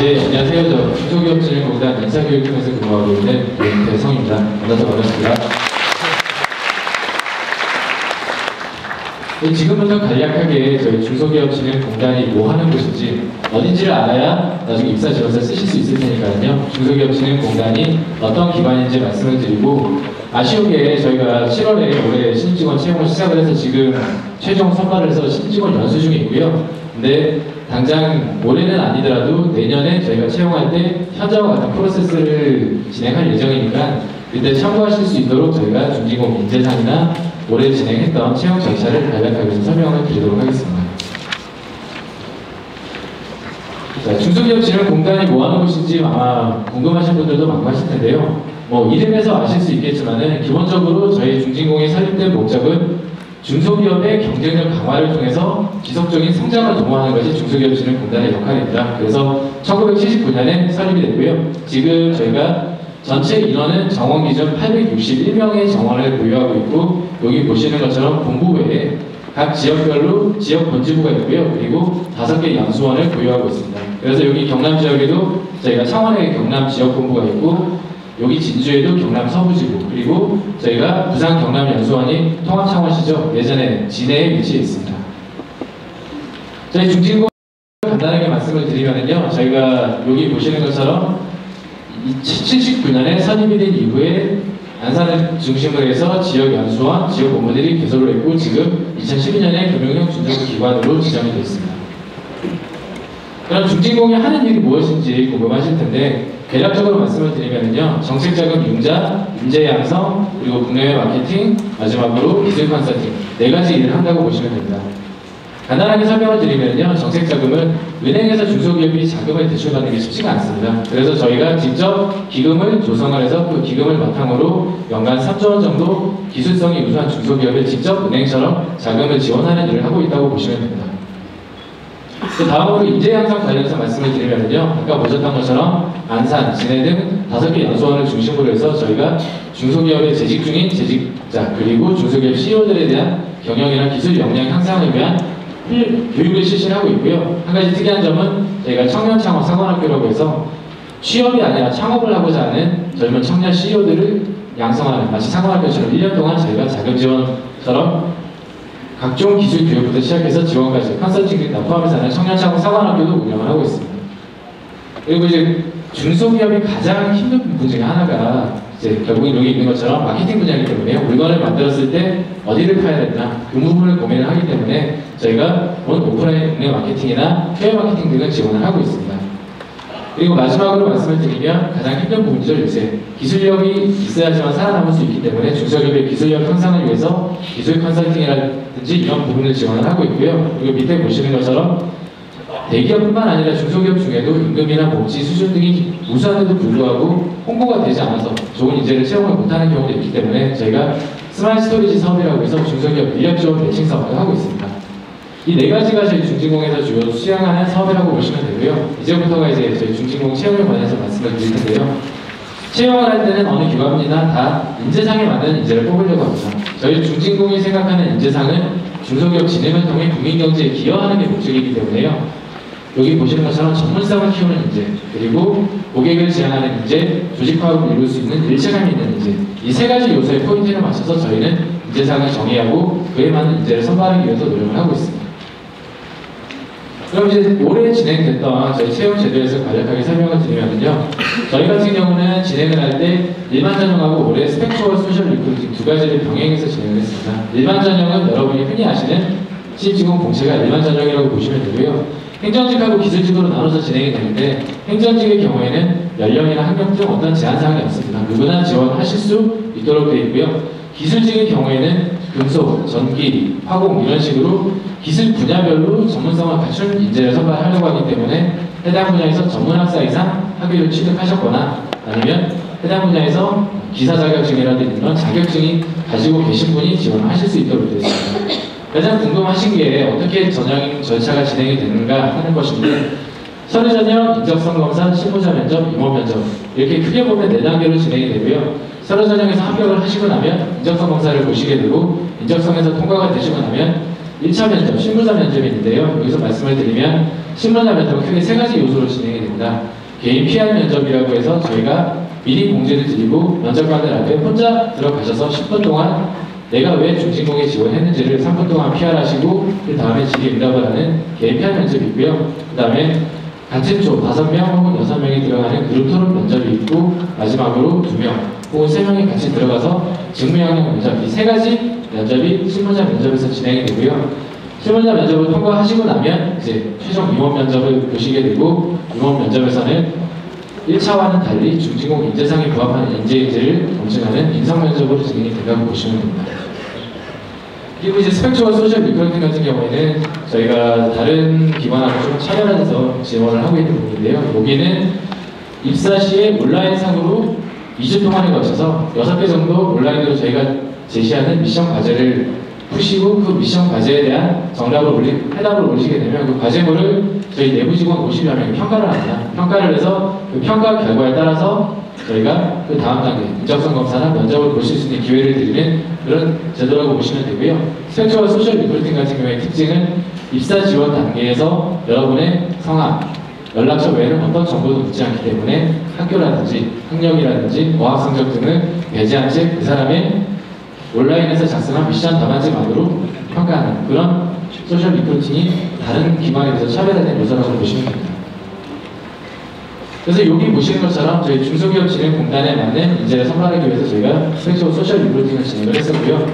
네, 안녕하세요. 저 중소기업진흥공단 인사교육팀에서 근무하고 있는 배성입니다. 만나서 반갑습니다. 네, 지금부터 간략하게 저희 중소기업진흥공단이 뭐 하는 곳인지 어딘지를 알아야 나중에 입사 지원서 쓰실 수 있을 테니까요. 중소기업진흥공단이 어떤 기관인지 말씀을 드리고, 아쉬우게 저희가 7월에 올해 신입직원 채용을 시작을 해서 지금 최종 선발을 해서 신입직원 연수 중에 있고요. 근데 당장 올해는 아니더라도 내년에 저희가 채용할 때 현재와 같은 프로세스를 진행할 예정이니까 그때 참고하실 수 있도록 저희가 중진공 인재상이나 올해 진행했던 채용 절차를 간략하게 설명을 드리도록 하겠습니다. 자, 중소기업진흥공단이 뭐 하는 곳인지 아마 궁금하신 분들도 많고 하실 텐데요. 뭐 이름에서 아실 수 있겠지만은 기본적으로 저희 중진공이 설립된 목적은 중소기업의 경쟁력 강화를 통해서 지속적인 성장을 도모하는 것이 중소기업진흥공단의 역할입니다. 그래서 1979년에 설립이 됐고요. 지금 저희가 전체 인원은 정원 기준 861명의 정원을 보유하고 있고, 여기 보시는 것처럼 본부 외에 각 지역별로 지역 본지부가 있고요. 그리고 5개 양수원을 보유하고 있습니다. 그래서 여기 경남 지역에도 저희가 창원에 경남 지역 본부가 있고, 여기 진주에도 경남 서부지부, 그리고 저희가 부산 경남 연수원이 통합창원시죠. 예전에 진해에 위치해 있습니다. 저희 중진공 간단하게 말씀을 드리면요, 저희가 여기 보시는 것처럼 79년에 설립이 된 이후에 안산을 중심으로 해서 지역 연수원, 지역 본부들이 개설을 했고, 지금 2012년에 금융형 준정기관으로 지정이 되어 있습니다. 그럼 중진공이 하는 일이 무엇인지 궁금하실 텐데, 대략적으로 말씀을 드리면요, 정책자금 융자, 인재 양성, 그리고 국내외 마케팅, 마지막으로 기술 컨설팅 4가지 일을 한다고 보시면 됩니다. 간단하게 설명을 드리면요, 정책자금은 은행에서 중소기업이 자금을 대출받는 게 쉽지가 않습니다. 그래서 저희가 직접 기금을 조성을 해서 그 기금을 바탕으로 연간 3조 원 정도 기술성이 우수한 중소기업에 직접 은행처럼 자금을 지원하는 일을 하고 있다고 보시면 됩니다. 그 다음으로 인재 양성 관련해서 말씀을 드리면요, 아까 보셨던 것처럼 안산, 진해 등 5개 연수원을 중심으로 해서 저희가 중소기업의 재직 중인 재직자, 그리고 중소기업 CEO들에 대한 경영이나 기술 역량 향상을 위한 교육을 실시하고 있고요. 한 가지 특이한 점은 저희가 청년창업 상원학교라고 해서 취업이 아니라 창업을 하고자 하는 젊은 청년 CEO들을 양성하는, 마치 상원학교처럼 1년 동안 저희가 자금지원처럼 각종 기술 교육부터 시작해서 지원까지 컨설팅 등 포함해서 하는 청년창업 상원학교도 운영을 하고 있습니다. 그리고 이제 중소기업이 가장 힘든 부분 중에 하나가 이제 결국은 여기 있는 것처럼 마케팅 분야이기 때문에요. 물건을 만들었을 때 어디를 파야 되나 그 부분을 고민을 하기 때문에 저희가 오프라인 국내 마케팅이나 해외 마케팅 등을 지원을 하고 있습니다. 그리고 마지막으로 말씀을 드리면 가장 힘든 부분이죠. 요새 기술력이 있어야지만 살아남을 수 있기 때문에 중소기업의 기술력 향상을 위해서 기술 컨설팅이라든지 이런 부분을 지원을 하고 있고요. 그리고 밑에 보시는 것처럼 대기업뿐만 아니라 중소기업 중에도 임금이나 복지 수준 등이 우수한데도 불구하고 홍보가 되지 않아서 좋은 인재를 채용을 못하는 경우도 있기 때문에 저희가 스마트 스토리지 사업이라고 해서 중소기업 인력 지원 매칭 사업을 하고 있습니다. 이 4가지가 저희 중진공에서 주요 수행하는 사업이라고 보시면 되고요. 이제부터가 이제 저희 중진공 채용에 관해서 말씀을 드릴 텐데요. 채용을 할 때는 어느 기관이나 다 인재상에 맞는 인재를 뽑으려고 합니다. 저희 중진공이 생각하는 인재상은 중소기업 진흥을 통해 국민경제에 기여하는 게 목적이기 때문에요. 여기 보시는 것처럼 전문성을 키우는 인재, 그리고 고객을 지향하는 인재, 조직 화합을 이룰 수 있는 일체감이 있는 인재, 이 3가지 요소에 포인트를 맞춰서 저희는 인재상을 정의하고 그에 맞는 인재를 선발하기 위해서 노력을 하고 있습니다. 그럼 이제 올해 진행됐던 저희 채용 제도에서 간략하게 설명을 드리면요, 저희 같은 경우는 진행을 할 때 일반 전형하고 올해 스펙추얼 소셜 리크루팅 2가지를 병행해서 진행을 했습니다. 일반 전형은 여러분이 흔히 아시는 신입직원 공채가 일반 전형이라고 보시면 되고요. 행정직하고 기술직으로 나눠서 진행이 되는데, 행정직의 경우에는 연령이나 학력 등 어떤 제한사항이 없습니다. 누구나 지원하실 수 있도록 되어 있고요. 기술직의 경우에는 금속, 전기, 화공 이런 식으로 기술 분야별로 전문성을 갖춘 인재를 선발하려고 하기 때문에 해당 분야에서 전문학사 이상 학위를 취득하셨거나 아니면 해당 분야에서 기사 자격증이라든지 이런 자격증이 가지고 계신 분이 지원하실 수 있도록 되어 있습니다. 가장 궁금하신 게 어떻게 전형 절차가 진행이 되는가 하는 것인데, 서류 전형, 인적성 검사, 실무자 면접, 임원 면접 이렇게 크게 보면 4단계로 진행이 되고요. 서류 전형에서 합격을 하시고 나면 인적성 검사를 보시게 되고, 인적성에서 통과가 되시고 나면 1차 면접, 실무자 면접이 있는데요. 여기서 말씀을 드리면 실무자 면접은 크게 세 가지 요소로 진행이 됩니다. 개인 PR 면접이라고 해서 저희가 미리 공지를 드리고 면접관들 앞에 혼자 들어가셔서 10분 동안 내가 왜 중진공에 지원했는지를 3분 동안 PR하시고 그 다음에 질의응답을 하는 개인 PR 면접이 있고요. 그 다음에 같은 조 5명 혹은 6명이 들어가는 그룹 토론 면접이 있고 마지막으로 2명 혹은 3명이 같이 들어가서 직무영역 면접 이 세 가지 면접이 실무자 면접에서 진행이 되고요. 실무자 면접을 통과하시고 나면 이제 최종 임원 면접을 보시게 되고 임원 면접에서는 1차와는 달리 중진공 인재상에 부합하는 인재인지를 검증하는 인성 면접으로 진행이 된다고 보시면 됩니다. 그리고 이제 스펙트와 소셜 리크루팅 같은 경우에는 저희가 다른 기관하고 좀 차별화돼서 지원을 하고 있는 부분인데요. 여기는 입사 시에 온라인상으로 2주 동안에 거쳐서 6개 정도 온라인으로 저희가 제시하는 미션 과제를 푸시고 그 미션 과제에 대한 해답을 올리시게 되면 그 과제물을 저희 내부 직원 50여 명이 평가를 합니다. 평가를 해서 그 평가 결과에 따라서 저희가 그 다음 단계 인적성 검사나 면접을 보실 수 있는 기회를 드리는 그런 제도라고 보시면 되고요. 스펙트와 소셜 리크루팅 같은 경우의 특징은 입사 지원 단계에서 여러분의 성함, 연락처 외에는 어떤 정보도 묻지 않기 때문에 학교라든지 학력이라든지 어학 성적 등을 배제한 채 그 사람의 온라인에서 작성한 미션 답안지만으로 평가하는 그런 소셜 리크루팅이 다른 기관에 비해서 차별화된 요소라고 보시면 됩니다. 그래서 여기 보시는 것처럼 저희 중소기업진흥공단에 맞는 인재를 선발하기 위해서 저희가 스펙트와 소셜 리크루팅을 진행을 했었고요.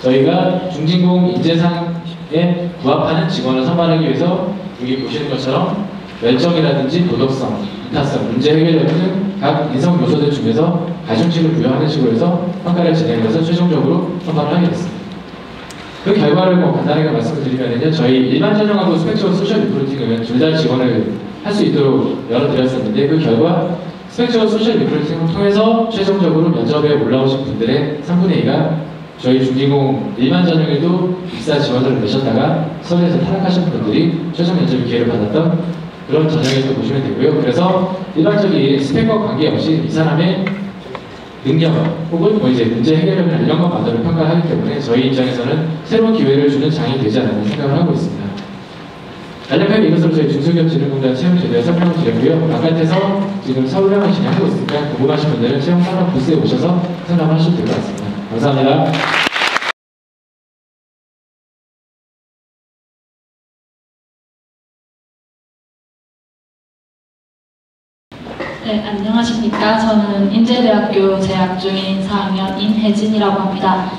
저희가 중진공 인재상에 부합하는 직원을 선발하기 위해서 여기 보시는 것처럼 열정이라든지 도덕성, 이타성, 문제 해결력 등 각 인성 요소들 중에서 가중치를 부여하는 식으로 해서 평가를 진행해서 최종적으로 선발을 하게 됐습니다. 그 결과를 간단하게 말씀을 드리면요. 저희 일반 전형하고 스펙트와 소셜 리크루팅은 둘 다 지원을 할 수 있도록 열어드렸었는데 그 결과 스펙트와 소셜 리크루팅을 통해서 최종적으로 면접에 올라오신 분들의 3분의 2가 저희 중진공 일반 전형에도 입사 지원을 내셨다가 서울에서 탈락하신 분들이 최종 면접 기회를 받았던 그런 전형에서 보시면 되고요. 그래서 일반적인 스펙과 관계없이 이 사람의 능력 혹은 이제 문제 해결력이나 이런 것만으로 평가를 하기 때문에 저희 입장에서는 새로운 기회를 주는 장이 되지 않나 생각을 하고 있습니다. 간략하게 이것으로 저희 중소기업진흥공단 채용제도에 설명을 드렸고요. 바깥에서 지금 설명을 진행하고 있으니까 궁금하신 분들은 채용 상담 부스에 오셔서 상담을 하시면 될 것 같습니다. 감사합니다. 네, 안녕하십니까. 저는 인제대학교 재학 중인 4학년 임혜진이라고 합니다.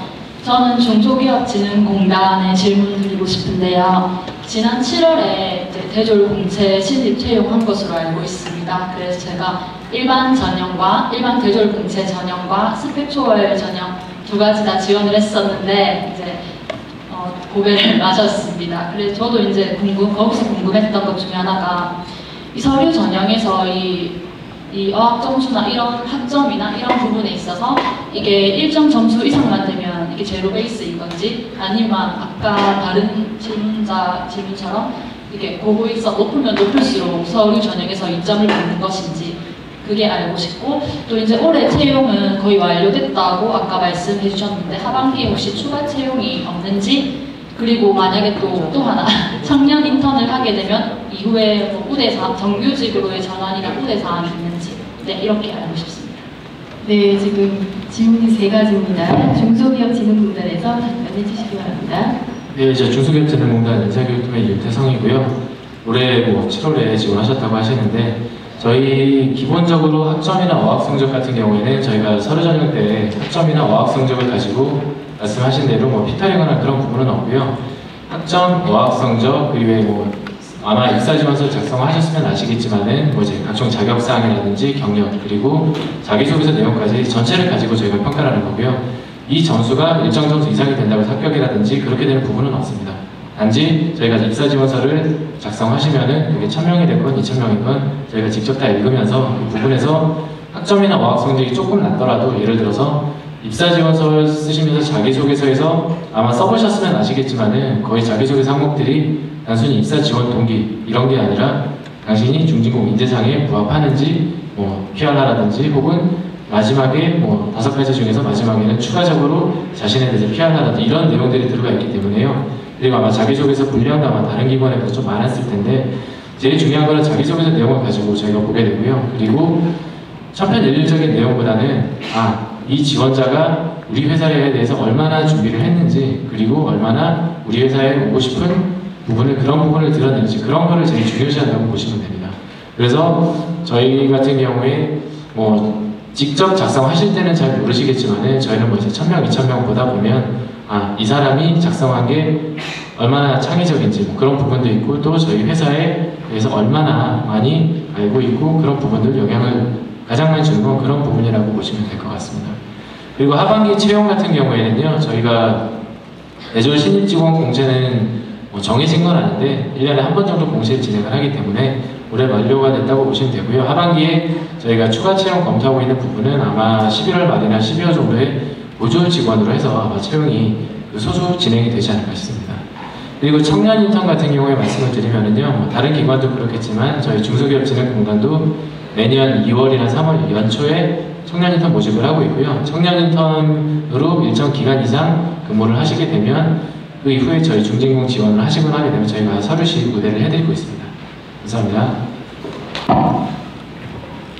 저는 중소기업진흥공단에 질문 드리고 싶은데요. 지난 7월에 대졸 공채 신입 채용한 것으로 알고 있습니다. 그래서 제가 일반 전형과 일반 대졸 공채 전형과 스펙초월 전형 두 가지 다 지원을 했었는데 이제 고배를 맞았습니다. 그래서 저도 이제 거기서 궁금했던 것 중에 하나가 이 서류 전형에서 이 어학 점수나 이런 학점이나 이런 부분에 있어서 이게 일정 점수 이상만 되면 이게 제로 베이스인 건지 아니면 아까 다른 질문처럼 이게 고고익서 높으면 높을수록 서류 전형에서 2점을 받는 것인지 그게 알고 싶고 또 이제 올해 채용은 거의 완료됐다고 아까 말씀해 주셨는데 하반기에 혹시 추가 채용이 없는지 그리고 만약에 또 하나 청년 인턴을 하게 되면 이후에 뭐 우대사 정규직으로의 전환이나 우대사항이 있는지 네 이렇게 알고 싶습니다. 네, 지금 질문이 3가지입니다. 중소기업진흥공단에서 답변해 주시기 바랍니다. 네, 이제 중소기업진흥공단 인사교육팀의 유태성이고요. 올해 7월에 지원하셨다고 하시는데 저희 기본적으로 학점이나 어학 성적 같은 경우에는 저희가 서류 전형 때 학점이나 어학 성적을 가지고 말씀하신 대로 피터링하는 그런 부분은 없고요. 학점, 어학 성적 그리고 아마 입사지원서 작성하셨으면 아시겠지만은 이제 각종 자격사항이라든지 경력 그리고 자기소개서 내용까지 전체를 가지고 저희가 평가를 하는 거고요. 이 점수가 일정 점수 이상이 된다고 해서 합격이라든지 그렇게 되는 부분은 없습니다. 단지 저희가 입사지원서를 작성하시면은 그게 1000명이 됐건 2000명이건 저희가 직접 다 읽으면서 그 부분에서 학점이나 어학 성적이 조금 낮더라도 예를 들어서 입사지원서를 쓰시면서 자기소개서에서 아마 써보셨으면 아시겠지만은 거의 자기소개서 항목들이 단순히 입사 지원 동기 이런 게 아니라 당신이 중진공 인재상에 부합하는지 PR라든지 혹은 마지막에 5가지 중에서 마지막에는 추가적으로 자신에 대해서 PR라든지 이런 내용들이 들어가 있기 때문에요. 그리고 아마 자기소개서 분량도 아마 다른 기관에 비해서 좀 많았을 텐데 제일 중요한 거는 자기소개서 내용을 가지고 저희가 보게 되고요. 그리고 천편일률적인 내용보다는 이 지원자가 우리 회사에 대해서 얼마나 준비를 했는지, 그리고 얼마나 우리 회사에 오고 싶은 그런 부분을 드러내는지, 그런 거를 제일 중요시한다고 보시면 됩니다. 그래서 저희 같은 경우에 직접 작성하실 때는 잘 모르시겠지만은 저희는 이제 1000명, 2000명 보다 보면 이 사람이 작성한 게 얼마나 창의적인지 그런 부분도 있고, 또 저희 회사에 대해서 얼마나 많이 알고 있고, 그런 부분들 영향을 가장 많이 주는 건 그런 부분이라고 보시면 될 것 같습니다. 그리고 하반기 채용 같은 경우에는요, 저희가 내졸 신입 직원 공채는 정해진 건 아닌데 1년에 한 번 정도 공시를 진행을 하기 때문에 올해 만료가 됐다고 보시면 되고요. 하반기에 저희가 추가 채용 검토하고 있는 부분은 아마 11월 말이나 12월 정도에 보조 직원으로 해서 아마 채용이 소수 진행이 되지 않을까 싶습니다. 그리고 청년 인턴 같은 경우에 말씀을 드리면은요, 다른 기관도 그렇겠지만 저희 중소기업진흥공단도 매년 2월이나 3월 연초에 청년 인턴 모집을 하고 있고요. 청년 인턴으로 일정 기간 이상 근무를 하시게 되면 그 이후에 저희 중진공 지원을 하시거나 하게 되면 저희가 서류시 우대를 해드리고 있습니다. 감사합니다.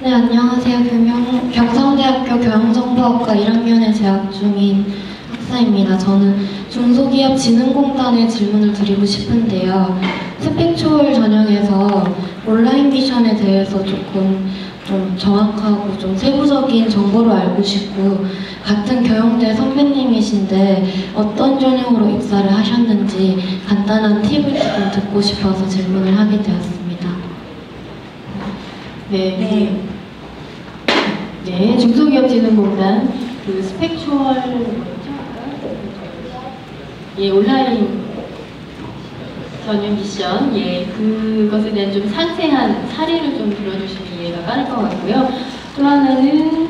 네, 안녕하세요. 경성대학교 교양정보학과 1학년에 재학 중인 학사입니다. 저는 중소기업진흥공단에 질문을 드리고 싶은데요. 스펙초월 전형에서 온라인 미션에 대해서 조금 좀 정확하고 좀 세부적인 정보를 알고 싶고, 같은 경영대 선배님이신데 어떤 전형으로 입사를 하셨는지 간단한 팁을 조금 듣고 싶어서 질문을 하게 되었습니다. 네, 중소기업진흥공단 그 스펙초월 온라인 전용 미션, 그것에 대한 좀 상세한 사례를 좀 들어주시면 이해가 빠를 것 같고요. 또 하나는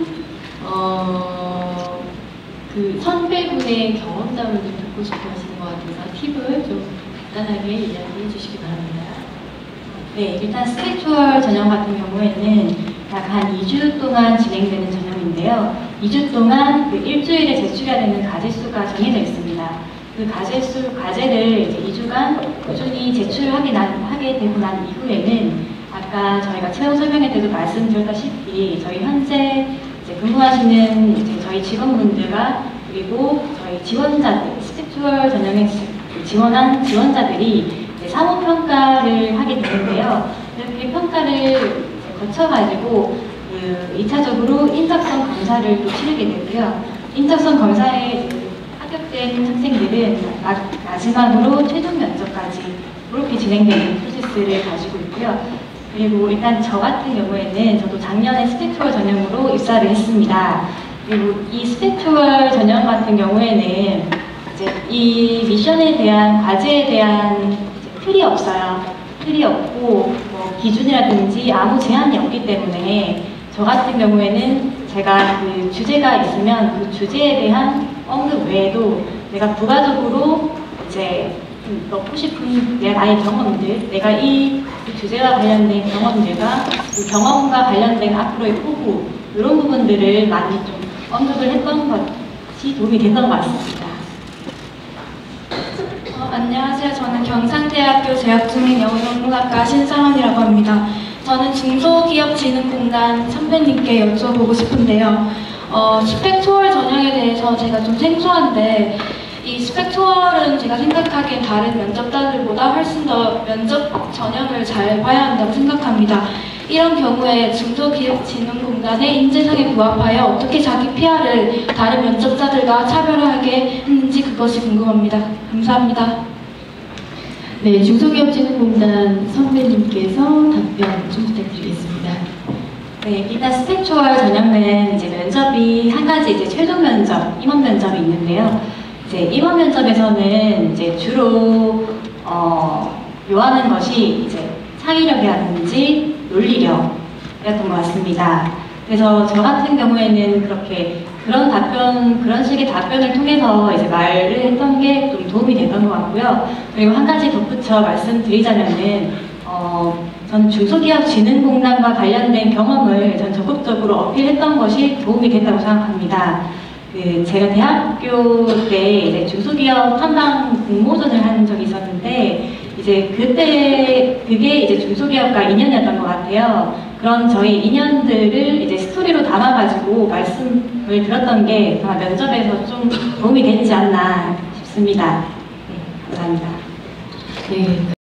그 선배분의 경험담을 좀 듣고 싶어 하시는 것 같아서 팁을 좀 간단하게 이야기해 주시기 바랍니다. 네, 일단 스펙초월 전형 같은 경우에는 약 한 2주 동안 진행되는 전형인데요. 2주 동안 그 일주일에 제출해야 되는 과제수가 정해져 있습니다. 그 과제를 이제 2주간 꾸준히 하게 되고 난 이후에는 아까 저희가 채용 설명회 때도 말씀드렸다시피 저희 현재 이제 근무하시는 이제 저희 직원분들과 그리고 저희 지원자들, 스펙초월 전형에 지원한 지원자들이 사무평가를 하게 되는데요. 이렇게 평가를 거쳐가지고 2차적으로 인적성 검사를 또 치르게 되고요. 인적성 검사에 합격된 학생들은 마지막으로 최종 면접까지 그렇게 진행되는 프로세스를 가지고 있고요. 그리고 일단 저 같은 경우에는 저도 작년에 스펙초월 전형으로 입사를 했습니다. 그리고 이 스펙초월 전형 같은 경우에는 이제 이 미션에 대한 과제에 대한 틀이 없어요. 틀이 없고 기준이라든지 아무 제한이 없기 때문에 저 같은 경우에는 제가 그 주제가 있으면 그 주제에 대한 언급 외에도 내가 부가적으로 이제 넣고 싶은 나의 경험들, 내가 이 주제와 관련된 경험들과 그 경험과 관련된 앞으로의 포부 이런 부분들을 많이 좀 언급을 했던 것이 도움이 됐던 것 같습니다. 안녕하세요. 저는 경상대학교 재학 중인 영어전문학과 신상원이라고 합니다. 저는 중소기업진흥공단 선배님께 여쭤보고 싶은데요. 스펙초월 전형에 대해서 제가 좀 생소한데 이 스펙초월은 제가 생각하기엔 다른 면접자들보다 훨씬 더 면접 전형을 잘 봐야 한다고 생각합니다. 이런 경우에 중소기업진흥공단의 인재상에 부합하여 어떻게 자기 PR을 다른 면접자들과 차별화하게 했는지 그것이 궁금합니다. 감사합니다. 네, 중소기업진흥공단 선배님께서 답변 좀 부탁드리겠습니다. 네, 일단 스펙초월 전형은 이제 면접이 한 가지 이제 최종 면접, 임원 면접이 있는데요. 이제 임원 면접에서는 이제 주로 요하는 것이 이제 창의력이라든지 논리력이었던 것 같습니다. 그래서 저 같은 경우에는 그런 식의 답변을 통해서 이제 말을 했던 게 좀 도움이 됐던 것 같고요. 그리고 한 가지 덧붙여 말씀드리자면은, 전 중소기업진흥공단과 관련된 경험을 전 적극적으로 어필했던 것이 도움이 됐다고 생각합니다. 제가 대학교 때 이제 중소기업 탐방 공모전을 한 적이 있었는데 이제 그때 그게 이제 중소기업과 인연이었던 것 같아요. 그런 저희 인연들을 이제 스토리로 담아가지고 말씀을 드렸던 게 아마 면접에서 좀 도움이 됐지 않나 싶습니다. 네, 감사합니다. 네,